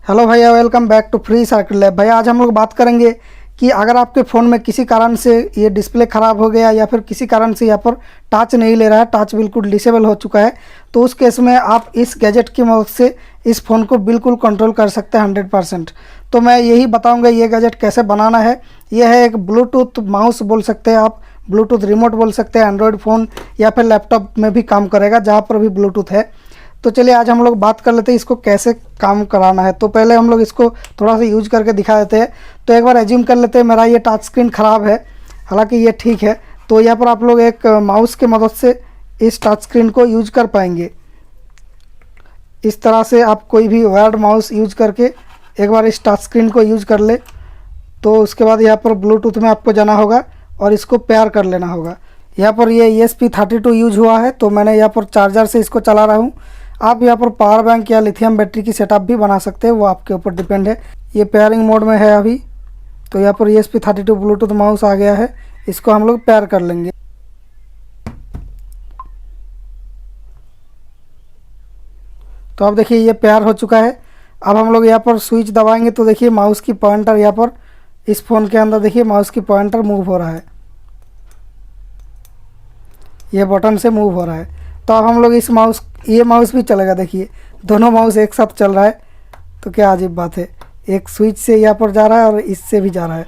Hello भैया, welcome back to free circuit lab. भैया आज हम लोग बात करेंगे कि अगर आपके फ़ोन में किसी कारण से ये डिस्प्ले ख़राब हो गया या फिर किसी कारण से यहाँ पर टच नहीं ले रहा है, टच बिल्कुल डिसेबल हो चुका है, तो उस केस में आप इस गैजेट की मदद से इस फ़ोन को बिल्कुल कंट्रोल कर सकते हैं 100%। तो मैं यही बताऊँगा ये गैजेट कैसे बनाना है। यह है एक ब्लूटूथ माउस बोल सकते हैं आप, ब्लूटूथ रिमोट बोल सकते हैं। एंड्रॉयड फ़ोन या फिर लैपटॉप में भी काम करेगा जहाँ पर भी ब्लूटूथ है। तो चलिए आज हम लोग बात कर लेते हैं इसको कैसे काम कराना है। तो पहले हम लोग इसको थोड़ा सा यूज करके दिखा देते हैं। तो एक बार एज्यूम कर लेते हैं मेरा ये टच स्क्रीन ख़राब है, हालांकि ये ठीक है। तो यहाँ पर आप लोग एक माउस के मदद से इस टच स्क्रीन को यूज कर पाएंगे। इस तरह से आप कोई भी वायर्ड माउस यूज करके एक बार इस टच स्क्रीन को यूज कर ले। तो उसके बाद यहाँ पर ब्लूटूथ में आपको जाना होगा और इसको पेयर कर लेना होगा। यहाँ पर ये ESP32 यूज हुआ है, तो मैंने यहाँ पर चार्जर से इसको चला रहा हूँ। आप यहाँ पर पावर बैंक या लिथियम बैटरी की सेटअप भी बना सकते हैं, वो आपके ऊपर डिपेंड है। ये पेयरिंग मोड में है अभी। तो यहाँ पर ESP32 ब्लूटूथ माउस आ गया है, इसको हम लोग पेयर कर लेंगे। तो अब देखिए ये पेयर हो चुका है। अब हम लोग यहाँ पर स्विच दबाएंगे तो देखिए माउस की पॉइंटर यहाँ पर इस फ़ोन के अंदर देखिए माउस की पॉइंटर मूव हो रहा है, ये बटन से मूव हो रहा है। तो अब हम लोग इस माउस, ये माउस भी चलेगा, देखिए दोनों माउस एक साथ चल रहा है। तो क्या अजीब बात है, एक स्विच से यहाँ पर जा रहा है और इससे भी जा रहा है।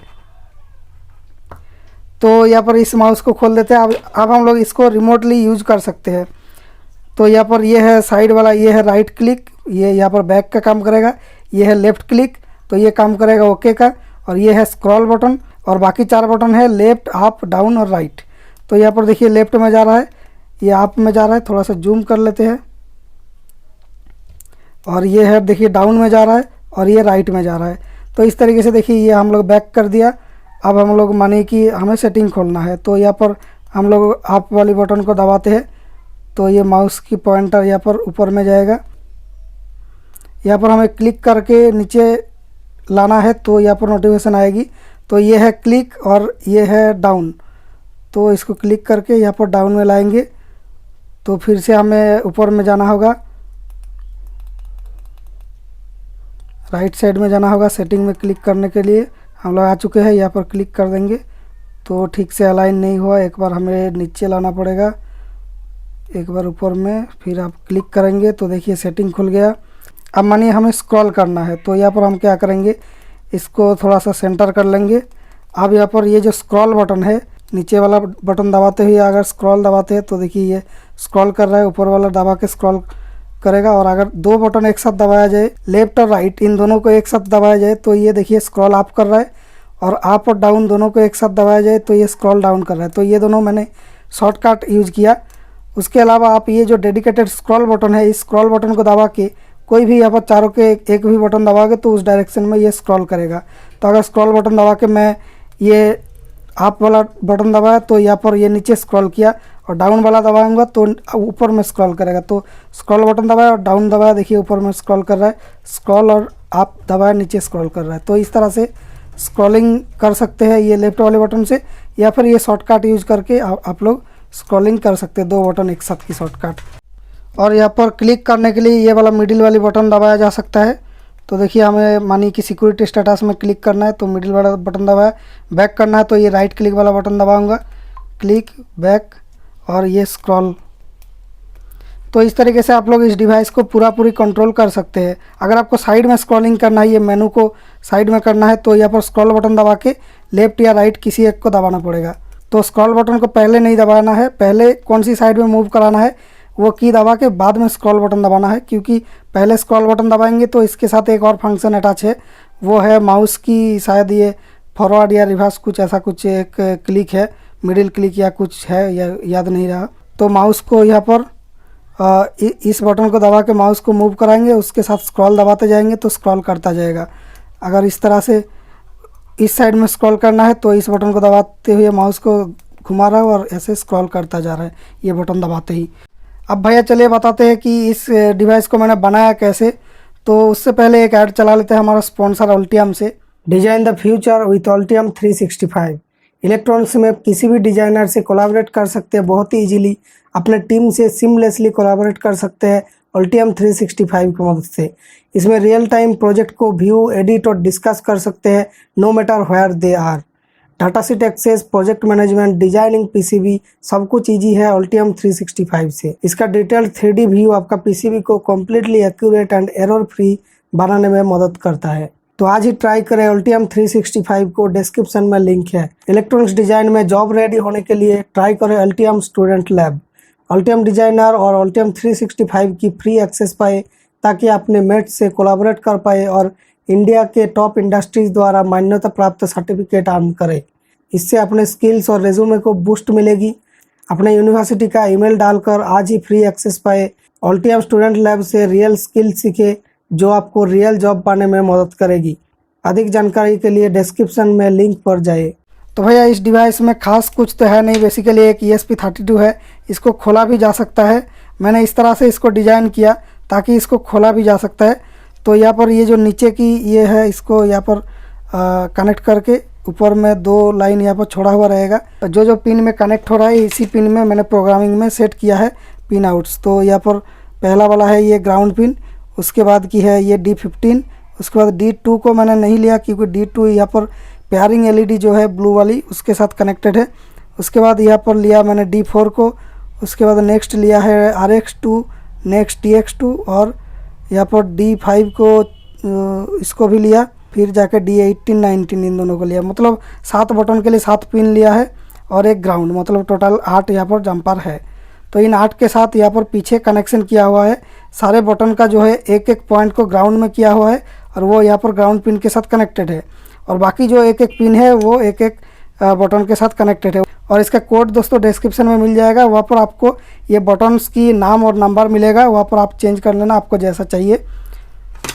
तो यहाँ पर इस माउस को खोल देते हैं। अब हम लोग इसको रिमोटली यूज कर सकते हैं। तो यहाँ पर ये है साइड वाला, ये है राइट क्लिक, ये यहाँ पर बैक का काम करेगा। ये है लेफ़्ट क्लिक, तो ये काम करेगा ओके का। और ये है स्क्रॉल बटन, और बाकी 4 बटन है लेफ़्ट, अप, डाउन और राइट। तो यहाँ पर देखिए लेफ़्ट में जा रहा है, ये अप में जा रहा है, थोड़ा सा जूम कर लेते हैं। और ये है देखिए डाउन में जा रहा है और ये राइट में जा रहा है। तो इस तरीके से देखिए ये हम लोग बैक कर दिया। अब हम लोग माने कि हमें सेटिंग खोलना है, तो यहाँ पर हम लोग अप वाली बटन को दबाते हैं तो ये माउस की पॉइंटर यहाँ पर ऊपर में जाएगा। यहाँ पर हमें क्लिक करके नीचे लाना है, तो यहाँ पर नोटिफिकेशन आएगी। तो ये है क्लिक और ये है डाउन, तो इसको क्लिक करके यहाँ पर डाउन में लाएंगे। तो फिर से हमें ऊपर में जाना होगा, राइट साइड में जाना होगा सेटिंग में क्लिक करने के लिए। हम लोग आ चुके हैं, यहाँ पर क्लिक कर देंगे। तो ठीक से अलाइन नहीं हुआ, एक बार हमें नीचे लाना पड़ेगा, एक बार ऊपर में, फिर आप क्लिक करेंगे तो देखिए सेटिंग खुल गया। अब मानिए हमें स्क्रॉल करना है, तो यहाँ पर हम क्या करेंगे, इसको थोड़ा सा सेंटर कर लेंगे। अब यहाँ पर ये जो स्क्रॉल बटन है, नीचे वाला बटन दबाते हुए अगर स्क्रॉल दबाते हैं तो देखिए ये स्क्रॉल कर रहा है, ऊपर वाला दबा के स्क्रॉल करेगा। और अगर 2 बटन एक साथ दबाया जाए, लेफ्ट और राइट, इन दोनों को एक साथ दबाया जाए तो ये देखिए स्क्रॉल अप कर रहा है, और अप और डाउन दोनों को एक साथ दबाया जाए तो ये स्क्रॉल डाउन कर रहा है। तो ये दोनों मैंने शॉर्टकट यूज़ किया। उसके अलावा आप ये जो डेडिकेटेड स्क्रॉल बटन है, इस स्क्रॉल बटन को दबा के कोई भी यहाँ पर चारों के एक भी बटन दबाओगे तो उस डायरेक्शन में ये स्क्रॉल करेगा। तो अगर स्क्रॉल बटन दबा के मैं ये अप वाला बटन दबाया तो यहाँ पर ये नीचे स्क्रॉल किया, और डाउन वाला दबाऊंगा तो ऊपर में स्क्रॉल करेगा। तो स्क्रॉल बटन दबाया और डाउन दबाया, देखिए ऊपर में स्क्रॉल कर रहा है, स्क्रॉल और अप दबाया नीचे स्क्रॉल कर रहा है। तो इस तरह से स्क्रॉलिंग कर सकते हैं ये लेफ्ट वाले बटन से, या फिर ये शॉर्टकट यूज करके आप लोग स्क्रॉलिंग कर सकते हैं, 2 बटन एक साथ की शॉर्टकट। और यहाँ पर क्लिक करने के लिए ये वाला मिडिल वाली बटन दबाया जा सकता है। तो देखिए हमें मानिए कि सिक्योरिटी स्टेटस में क्लिक करना है तो मिडिल वाला बटन दबाया, बैक करना है तो ये राइट क्लिक वाला बटन दबाऊंगा, क्लिक, बैक और ये स्क्रॉल। तो इस तरीके से आप लोग इस डिवाइस को पूरी कंट्रोल कर सकते हैं। अगर आपको साइड में स्क्रॉलिंग करना है, ये मेनू को साइड में करना है, तो यहाँ पर स्क्रॉल बटन दबा के लेफ्ट या राइट किसी एक को दबाना पड़ेगा। तो स्क्रॉल बटन को पहले नहीं दबाना है, पहले कौन सी साइड में मूव कराना है वो की दबा के बाद में स्क्रॉल बटन दबाना है, क्योंकि पहले स्क्रॉल बटन दबाएंगे तो इसके साथ एक और फंक्शन अटैच है, वो है माउस की शायद ये फॉरवर्ड या रिवर्स कुछ ऐसा कुछ एक क्लिक है, मिडिल क्लिक या कुछ है, या याद नहीं रहा। तो माउस को यहाँ पर इस बटन को दबा के माउस को मूव कराएंगे, उसके साथ स्क्रॉल दबाते जाएंगे तो स्क्रॉल करता जाएगा। अगर इस तरह से इस साइड में स्क्रॉल करना है तो इस बटन को दबाते हुए माउस को घुमा रहा है और ऐसे स्क्रॉल करता जा रहा है ये बटन दबाते ही। अब भैया चलिए बताते हैं कि इस डिवाइस को मैंने बनाया कैसे। तो उससे पहले एक ऐड चला लेते हैं हमारा स्पॉन्सर अल्टियम से। Design the future with Altium 365। Electronics में किसी भी डिजाइनर से कोलैबोरेट कर सकते हैं बहुत ही इजीली, अपने टीम से सिमलेसली कोलैबोरेट कर सकते हैं, Altium 365 की मदद से। इसमें रियल टाइम प्रोजेक्ट को व्यू, एडिट और डिस्कस कर सकते हैं, no matter where they are. Data sheet access, project management, designing PCB सब कुछ ईजी है Altium 365 से। इसका डिटेल 3D व्यू आपका पीसीबी को completely accurate and error free बनाने में मदद करता है। तो आज ही ट्राई करें Altium 365 को, डिस्क्रिप्शन में लिंक है। इलेक्ट्रॉनिक्स डिजाइन में जॉब रेडी होने के लिए ट्राई करें Altium student lab. Altium designer और Altium 365 की फ्री एक्सेस पाए ताकि अपने मेट से कोलैबोरेट कर पाए और इंडिया के टॉप इंडस्ट्रीज द्वारा मान्यता प्राप्त सर्टिफिकेट अर्न करें। इससे अपने स्किल्स और रेज्यूमे को बूस्ट मिलेगी। अपने यूनिवर्सिटी का ईमेल डालकर आज ही फ्री एक्सेस पाए। Altium स्टूडेंट लैब से रियल स्किल सीखे जो आपको रियल जॉब पाने में मदद करेगी। अधिक जानकारी के लिए डिस्क्रिप्शन में लिंक पर जाए। तो भैया इस डिवाइस में खास कुछ तो है नहीं, बेसिकली एक ESP32 है। इसको खोला भी जा सकता है। मैंने इस तरह से इसको डिज़ाइन किया ताकि इसको खोला भी जा सकता है। तो यहाँ पर ये जो नीचे की ये है, इसको यहाँ पर कनेक्ट करके ऊपर में 2 लाइन यहाँ पर छोड़ा हुआ रहेगा। जो जो पिन में कनेक्ट हो रहा है इसी पिन में मैंने प्रोग्रामिंग में सेट किया है पिन आउट्स। तो यहाँ पर पहला वाला है ये ग्राउंड पिन, उसके बाद की है ये D15, उसके बाद D2 को मैंने नहीं लिया क्योंकि D2 यहाँ पर पेयरिंग LED जो है ब्लू वाली उसके साथ कनेक्टेड है। उसके बाद यहाँ पर लिया मैंने D4 को, उसके बाद नेक्स्ट लिया है RX2, नेक्स्ट TX2 और यहाँ पर D5 को इसको भी लिया, फिर जाके D18, 19 इन दोनों को लिया। मतलब 7 बटन के लिए 7 पिन लिया है और एक ग्राउंड, मतलब टोटल 8 यहाँ पर जंपर है। तो इन 8 के साथ यहाँ पर पीछे कनेक्शन किया हुआ है। सारे बटन का जो है एक एक पॉइंट को ग्राउंड में किया हुआ है और वो यहाँ पर ग्राउंड पिन के साथ कनेक्टेड है। और बाकी जो एक एक पिन है वो एक एक बटन के साथ कनेक्टेड है। और इसका कोड दोस्तों डिस्क्रिप्शन में मिल जाएगा। वहाँ पर आपको ये बटन्स की नाम और नंबर मिलेगा, वहाँ पर आप चेंज कर लेना आपको जैसा चाहिए।